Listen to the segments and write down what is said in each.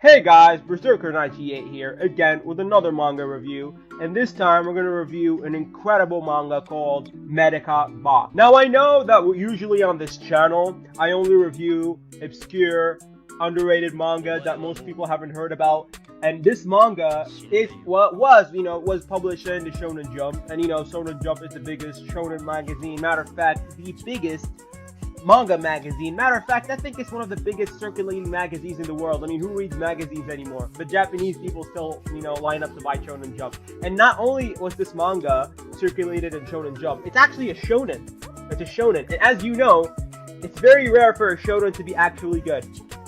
Hey guys, Berserker98 here, again with another manga review, and this time we're going to review an incredible manga called Medaka Box. Now I know that usually on this channel, I only review obscure, underrated manga that most people haven't heard about, and this manga was published in the Shonen Jump, and Shonen Jump is the biggest shonen magazine, matter of fact, the biggest manga magazine. Matter of fact, I think it's one of the biggest circulating magazines in the world. I mean, who reads magazines anymore? But Japanese people still, line up to buy Shonen Jump. And not only was this manga circulated in Shonen Jump, it's actually a shonen. It's a shonen. And as you know, it's very rare for a shonen to be actually good.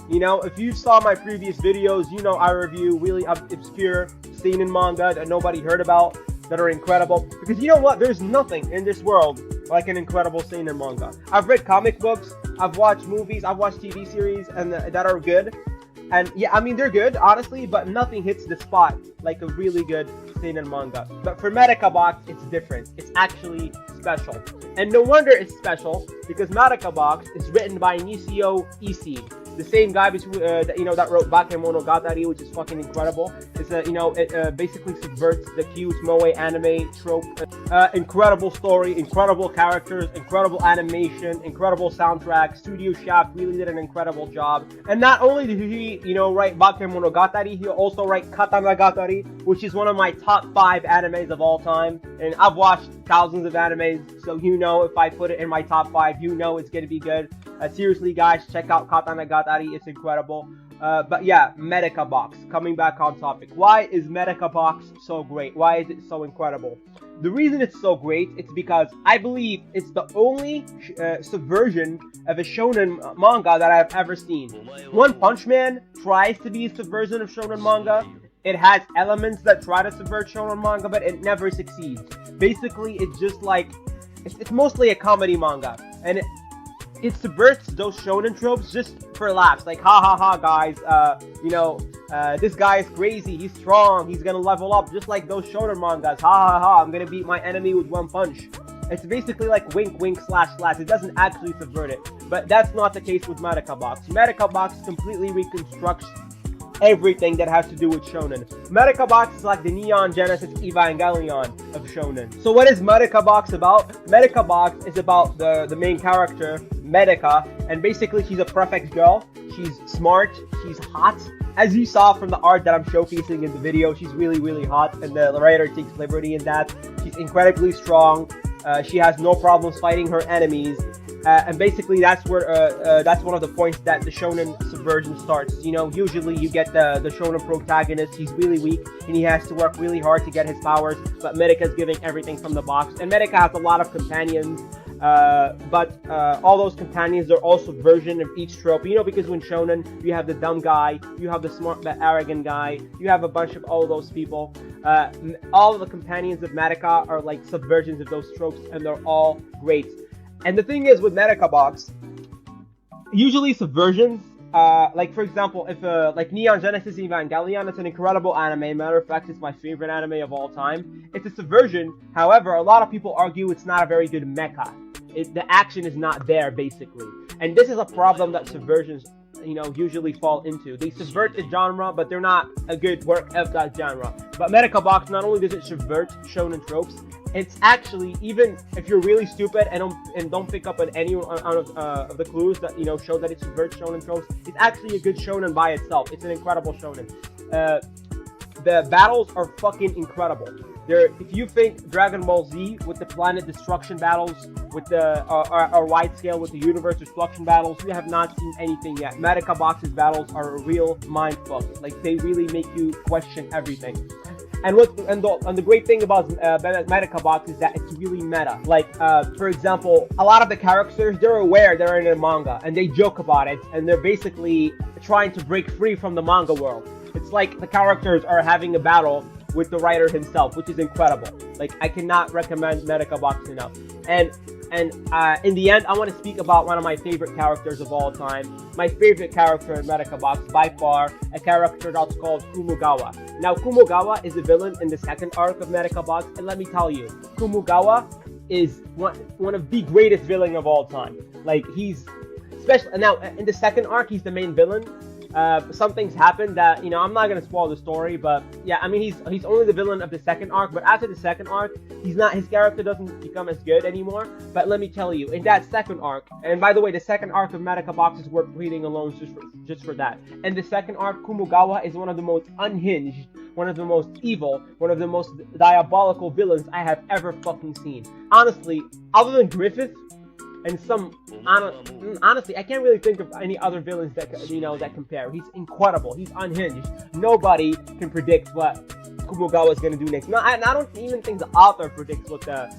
If you saw my previous videos, I review really obscure seinen manga that nobody heard about, that are incredible. Because you know what? There's nothing in this world like an incredible seinen manga. I've read comic books, I've watched movies, I've watched TV series and that are good. And yeah, I mean, they're good, honestly, but nothing hits the spot like a really good seinen manga. But for Medaka Box, it's different. It's actually special. And no wonder it's special, because Medaka Box is written by Nishio Ishii, the same guy that wrote Bakemonogatari, which is fucking incredible. It's it basically subverts the cute moe anime trope. Incredible story, incredible characters, incredible animation, incredible soundtrack. Studio Shaft really did an incredible job. And not only did he, write Bakemonogatari, he also write Katanagatari, which is one of my top 5 animes of all time. And I've watched thousands of animes, so if I put it in my top 5, it's gonna be good. Seriously, guys, check out Katanagatari. It's incredible. But yeah, Medaka Box. Coming back on topic. Why is Medaka Box so great? Why is it so incredible? The reason it's so great, it's because I believe it's the only subversion of a shonen manga that I've ever seen. One Punch Man tries to be a subversion of shonen manga. It has elements that try to subvert shonen manga, but it never succeeds. Basically, it's just like, it's mostly a comedy manga. And it subverts those shonen tropes just for laughs, like ha ha ha guys, this guy is crazy, he's strong, he's gonna level up, just like those shonen mangas, ha ha ha, I'm gonna beat my enemy with one punch. It's basically like wink wink slash slash. It doesn't actually subvert it, but that's not the case with Medaka Box. Medaka Box completely reconstructs everything that has to do with shonen. Medaka Box is like the Neon Genesis Evangelion of shonen. So what is Medaka Box about? Medaka Box is about the main character, Medaka, and basically she's a perfect girl. She's smart, she's hot. As you saw from the art that I'm showcasing in the video, she's really, really hot, and the writer takes liberty in that. She's incredibly strong. She has no problems fighting her enemies. And basically that's where that's one of the points that the shonen subversion starts. Usually you get the shonen protagonist, he's really weak and he has to work really hard to get his powers, but Medaka's giving everything from the box, and Medaka has a lot of companions, but all those companions are all subversion of each trope, because when shonen you have the dumb guy, you have the smart but arrogant guy, you have a bunch of all those people. All of the companions of Medaka are like subversions of those tropes, and they're all great. And the thing is with Medaka Box, usually subversions, like for example, if like Neon Genesis Evangelion, it's an incredible anime. Matter of fact, it's my favorite anime of all time. It's a subversion. However, a lot of people argue it's not a very good mecha. The action is not there, basically. And this is a problem that subversions, usually fall into. They subvert the genre, but they're not a good work of that genre. But Medaka Box, not only does it subvert shonen tropes, it's actually, even if you're really stupid and don't pick up on any of the clues that show that it subverts shonen tropes, it's actually a good shonen by itself. It's an incredible shonen. The battles are fucking incredible. If you think Dragon Ball Z with the planet destruction battles, with the or wide scale with the universe destruction battles, you have not seen anything yet. Medaka Box's battles are a real mindfuck. Like, they really make you question everything. And the great thing about Medaka Box is that it's really meta. Like, for example, a lot of the characters, they're aware they're in a manga, and they joke about it, and they're basically trying to break free from the manga world. It's like the characters are having a battle with the writer himself, which is incredible. Like, I cannot recommend Medaka Box enough. And in the end, I want to speak about one of my favorite characters of all time. My favorite character in Medaka Box, by far, a character that's called Kumugawa. Now, Kumugawa is a villain in the second arc of Medaka Box, and let me tell you, Kumugawa is one of the greatest villains of all time. Like, he's special. Now, in the second arc, he's the main villain, some things happen that, you know, I'm not gonna spoil the story, but yeah, I mean, he's only the villain of the second arc, but after the second arc, his character doesn't become as good anymore. But let me tell you, in that second arc, and by the way, the second arc of Medaka Box is worth reading alone just for that. And the second arc, Kumugawa is one of the most unhinged, one of the most evil, one of the most diabolical villains I have ever fucking seen. Honestly, other than Griffith and some, honestly, I can't really think of any other villains that, you know, that compare. He's incredible. He's unhinged. Nobody can predict what Kumugawa is gonna do next. No, I don't even think the author predicts what the,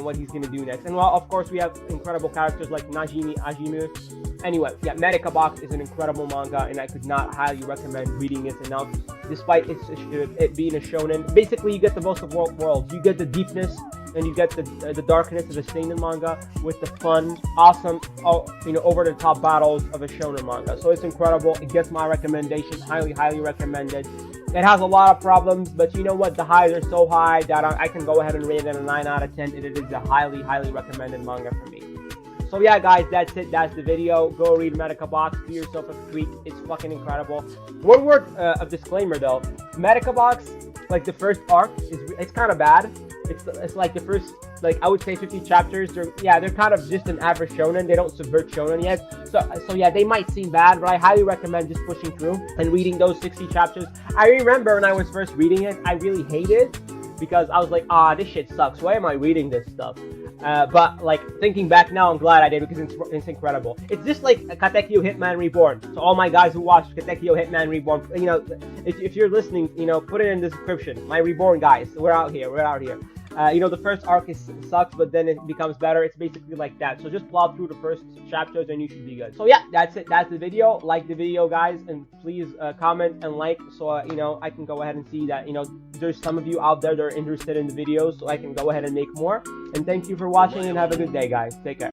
what he's gonna do next. And well, of course, we have incredible characters like Najimi Ajimu. Anyway, yeah, Medaka Box is an incredible manga, and I could not highly recommend reading it enough. Despite it being a shonen, basically you get the most of both worlds. You get the deepness, and you get the darkness of a seinen manga with the fun, awesome, over-the-top battles of a shonen manga. So it's incredible. It gets my recommendation. Highly, highly recommended. It has a lot of problems, but you know what? The highs are so high that I can go ahead and rate it a 9 out of 10, and it is a highly, highly recommended manga for me. So yeah, guys, that's it. That's the video. Go read Medaka Box. Do yourself a treat. It's fucking incredible. One word of disclaimer though. Medaka Box, like the first arc, it's kind of bad. It's like the first, like, I would say 50 chapters. They're kind of just an average shonen. They don't subvert shonen yet. So yeah, they might seem bad, but I highly recommend just pushing through and reading those 60 chapters. I remember when I was first reading it, I really hated it because I was like, this shit sucks. Why am I reading this stuff? But like thinking back now, I'm glad I did because it's incredible. It's just like Katekyo Hitman Reborn. So all my guys who watched Katekyo Hitman Reborn, you know, if you're listening, you know, put it in the description. My Reborn guys, we're out here. We're out here. You know, the first arc sucks, but then it becomes better. It's basically like that. So just plow through the first chapters and you should be good. So yeah, that's it. That's the video. Like the video, guys, and please comment and like so you know, I can go ahead and see that, you know, there's some of you out there that are interested in the videos, so I can go ahead and make more. And thank you for watching and have a good day, guys. Take care.